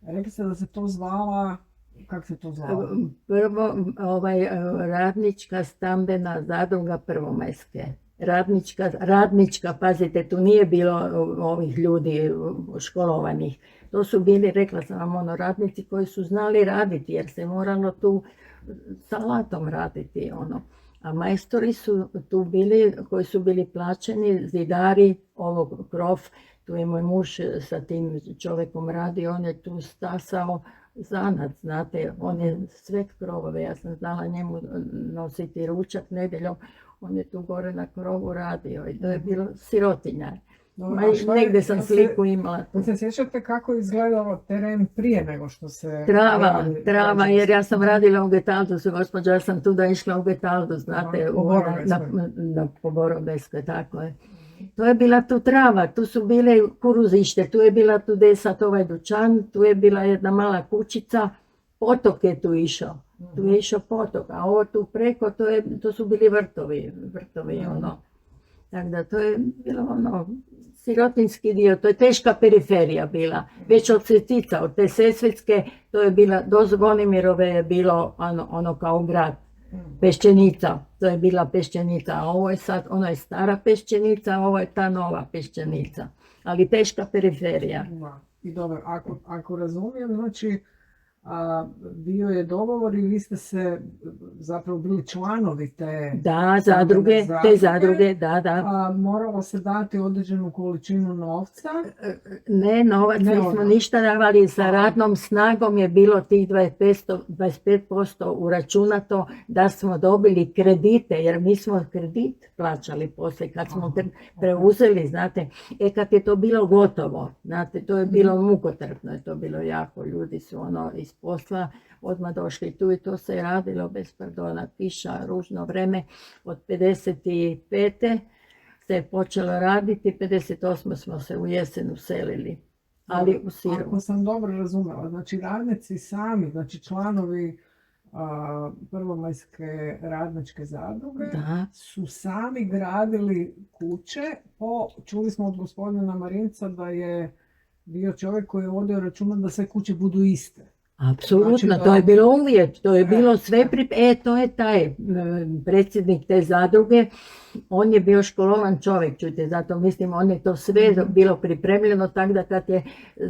Rekli ste da se to zvala, kako se to zvalo? Prvo, radnička stambena zadruga Prvomajske. Radnička, pazite, tu nije bilo ovih ljudi školovanih. To su bili, rekla sam vam, radnici koji su znali raditi, jer se moralo tu sa alatom raditi, A majstori su tu bili, koji su bili plaćeni, zidari, ovog krov, tu je moj muž sa tim čovjekom radio, on je tu stasao zanac, znate, on je sve krovove, ja sam znala njemu nositi ručak nedjeljom, on je tu gore na krovu radio i to je bilo sirotinja. Negdje sam sliku imala. Se sjećate kako je izgledao teren prije nego što se... Trava, jer ja sam radila u Getaldusu, gospođa, ja sam tu da išla u Getaldus, znate, po Boroveskoj, tako je. To je bila tu trava, tu su bile kuruzište, tu je bila tu desat ovaj dućan, tu je bila jedna mala kućica, potok je tu išao. Tu je išao potok, a ovo tu preko, to su bili vrtovi, Tako da to je bilo sirotinski dio, to je teška periferija bila. Već od Svetica, od te Sesvetske, to je bila, do Zvonimirove je bilo kao grad. Peščenica, to je bila Peščenica, a ovo je sad, ono je stara Peščenica, a ovo je ta nova Peščenica. Ali teška periferija. I dobro, ako razumijem, znači, bio je dogovor i vi ste se zapravo bili članovi te zadruge, da. Moralo se dati određenu količinu novca? Ne, novac nismo ništa davali, sa radnom snagom je bilo tih 25% uračunato da smo dobili kredite, jer mi smo kredit plaćali poslije kad smo preuzeli, znate, kad je to bilo gotovo, znate, to je bilo mukotrpno, je to bilo jako, ljudi su iz posla odmah došli tu i to se je radilo bez pardona, kiša, ružno vreme. Od 55. se je počelo raditi, 58. smo se u jesen uselili, ali u Siru. Ako sam dobro razumela, znači radnici sami, znači članovi Prvomajske radničke zadruge su sami gradili kuće, čuli smo od gospodina Marinca da je bio čovjek koji je vodio računa da sve kuće budu iste. Apsolutno, znači, to je bilo uvijek, to je bilo sve to je taj predsjednik te zadruge, on je bio školovan čovjek, čujte, zato mislim, on je to sve bilo pripremljeno, tako da kad je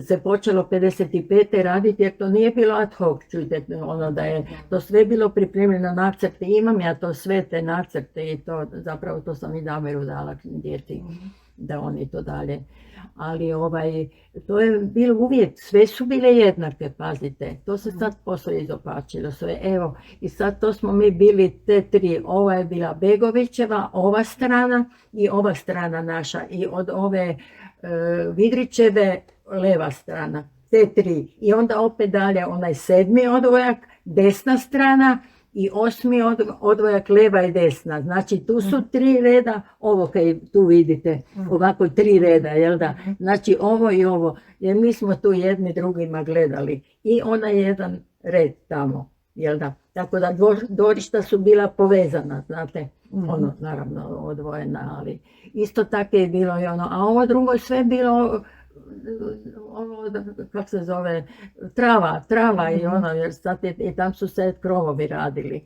se počelo 55. raditi, jer to nije bilo ad hoc, čujte, da je to sve bilo pripremljeno, nacrte, imam ja to sve te nacrte i to, zapravo to sam i Dameru dala djeci, da oni to dalje. Ali to je bilo uvijek, sve su bile jednake, pazite, to se sad poslije izopačilo sve, evo, i sad to smo mi bili te tri, ova je bila Begovićeva, ova strana i ova strana naša i od ove Vidrićeve leva strana, te tri, i onda opet dalje onaj 7. odvojak, desna strana, i 8. odvojak leva i desna. Znači tu su 3 reda, ovo kaj tu vidite, ovako 3 reda, jel da? Znači ovo i ovo, jer mi smo tu jedni drugima gledali. I onaj jedan red tamo, jel da? Tako da dvorišta su bila povezana, znate, naravno odvojena, ali isto tako je bilo i a ovo drugo je sve bilo kako se zove, trava i jer sad i tam su se krovovi radili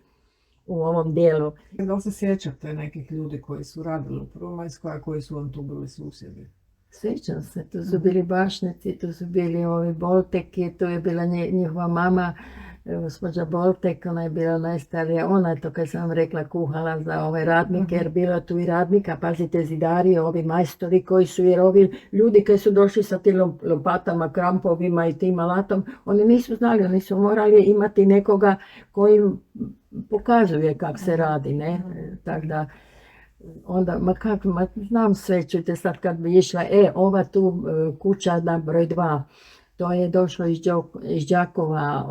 u ovom dijelu. Da li se sjećate nekih ljudi koji su radili u Prvomajskoj, a koji su vam tu bili susjedi? Sjećam se, tu su bili Bašnici, tu su bili ovi Bolteki, tu je bila njihova mama, gospođa Boltek, ona je bila najstarija, ona je to kad sam vam rekla kuhala za ove radnike, jer bilo tu i radnika, pazite, zidari, ovi majstori koji su, jer ovi ljudi koji su došli sa tim lopatama, krampovima i tim alatom, oni nisu znali, oni su morali imati nekoga koji pokazuje kako se radi, ne, tako da, onda, znam sve, čujte sad kad bi išla, ova tu kuća na broj 2, to je došlo iz Đakova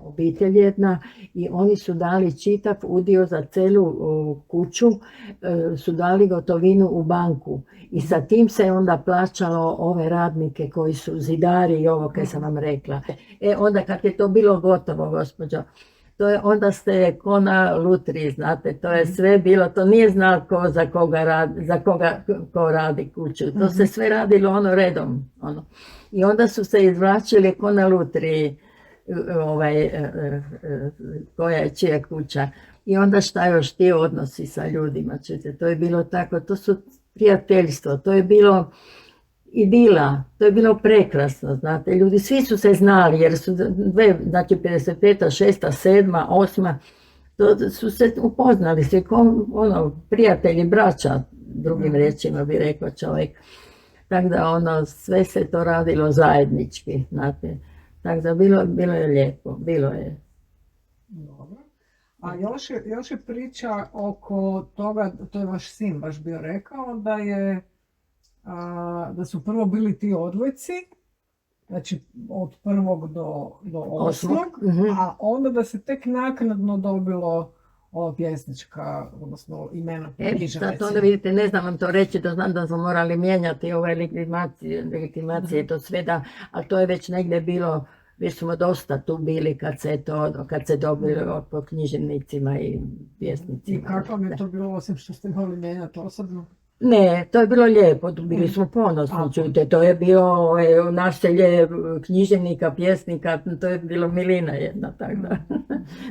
obitelj jedna i oni su dali čitav udio za celu kuću, su dali gotovinu u banku i sa tim se onda plaćalo ove radnike koji su zidari i ovo kaj sam vam rekla. Onda kad je to bilo gotovo, gospođo, onda ste ko na lutriji, znate, to je sve bilo, to nije znao ko za koga ko radi kuću, to se sve radilo ono redom, ono. I onda su se izvlačili ko na lutriji, koja je čija kuća. I onda šta još ti odnosi sa ljudima, čujte, to je bilo tako, to su prijateljstvo, to je bilo idila, to je bilo prekrasno, znate, ljudi svi su se znali jer su znači 55., 6., 7., 8., to su se upoznali svi, prijatelji, braća, drugim riječima bi rekao čovjek. Tako da sve se to radilo zajednički, znate, tako da bilo je lijepo, bilo je. Dobro. A još je priča oko toga, to je vaš sin baš bio rekao, da su prvo bili ti odvojci, znači od 1. do 8., a onda da se tek naknadno dobilo ova pjesnička, odnosno imena književnici. Sad onda vidite, ne znam vam to reći, da znam da smo morali mijenjati ove legitimacije i to sve, ali to je već negdje bilo, već smo dosta tu bili kad se dobilo po književnicima i pjesnicima. I kako je to bilo, osim što ste mogli mijenjati osobno? Ne, to je bilo lijepo, bili smo ponosni, čujte, to je bilo naselje književnika, pjesnika, to je bilo milina jedna, tako da.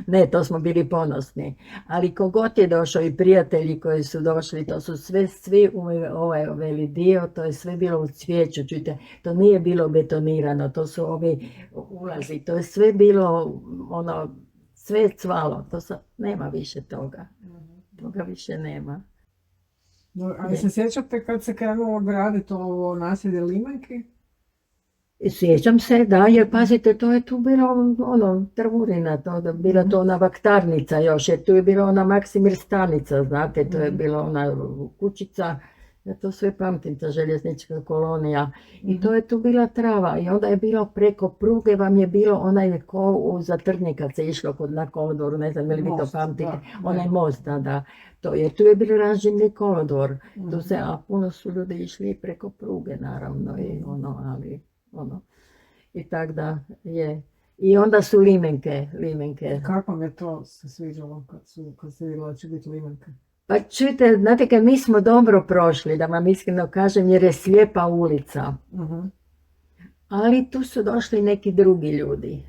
Ne, to smo bili ponosni. Ali kogod je došao i prijatelji koji su došli, to su svi ovaj dio, to je sve bilo u cvijeću, čujte, to nije bilo betonirano, to su ovi ulazi, to je sve bilo, sve je cvalo, nema više toga, toga više nema. Ali se sjećate kad se krenulo graditi ovo naselje Limenki? Sjećam se, da, jer pazite, to je tu bilo trvurina, bila to ona vaktarnica još, jer tu je bila ona Maksimir stanica, znate, to je bila ona kućica, ja to sve pamtim, ta željeznička kolonija, i to je tu bila trava, i onda je bilo preko pruge, vam je bilo onaj ko za Trnje kad se išlo na kolodvoru, ne znam, ili vi to pamtite, onaj most, da. Jer tu je bio ranžirni kolodvor, a puno su ljudi išli preko pruge, naravno, i tak da je. I onda su limenke. Kako vam je to se sviđalo kad ste vidjeli da će biti limenke? Pa čujte, znate kad mi smo dobro prošli, da vam iskreno kažem, jer je slijepa ulica. Ali tu su došli neki drugi ljudi.